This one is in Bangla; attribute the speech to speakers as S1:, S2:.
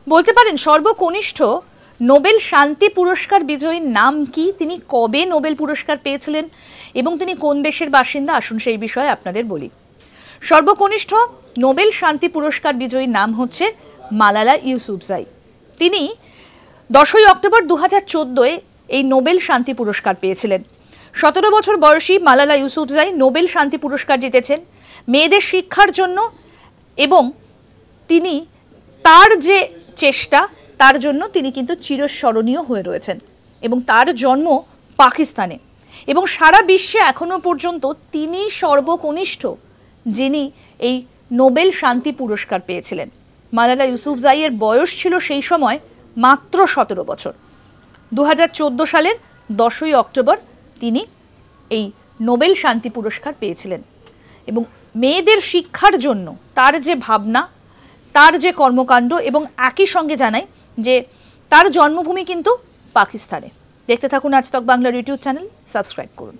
S1: বলতে পারেন সর্বকনিষ্ঠ নোবেল শান্তি পুরস্কার বিজয়ীর নাম কি, তিনি কবে নোবেল পুরস্কার পেয়েছিলেন এবং তিনি কোন দেশের বাসিন্দা, আসুন সেই বিষয়ে আপনাদের বলি। সর্বকনিষ্ঠ নোবেল শান্তি পুরস্কার বিজয়ীর নাম হচ্ছে মালালা ইউসুফজাই। তিনি 10ই অক্টোবর 2014-এ এই নোবেল শান্তি পুরস্কার পেয়েছিলেন। 17 বছর বয়সী মালালা ইউসুফজাই নোবেল শান্তি পুরস্কার জিতেছেন মেয়েদের শিক্ষার জন্য, এবং তিনি তার যে চেষ্টা তার জন্য তিনি কিন্তু চিরস্মরণীয় হয়ে রয়েছেন। এবং তার জন্ম পাকিস্তানে, এবং সারা বিশ্বে এখনো পর্যন্ত তিনি সর্বকনিষ্ঠ যিনি এই নোবেল শান্তি পুরস্কার পেয়েছিলেন। মালালা ইউসুফজাইয়ের বয়স ছিল সেই সময় মাত্র 17 বছর। 2014 সালের 10ই অক্টোবর তিনি এই নোবেল শান্তি পুরস্কার পেয়েছিলেন। এবং মেয়েদের শিক্ষার জন্য তার যে ভাবনা, তার যে কর্মকাণ্ড, এবং একই সঙ্গে জানাই যে তার জন্মভূমি কিন্তু পাকিস্তানে। দেখতে থাকুন আজ তক বাংলার ইউটিউব চ্যানেল, সাবস্ক্রাইব করুন।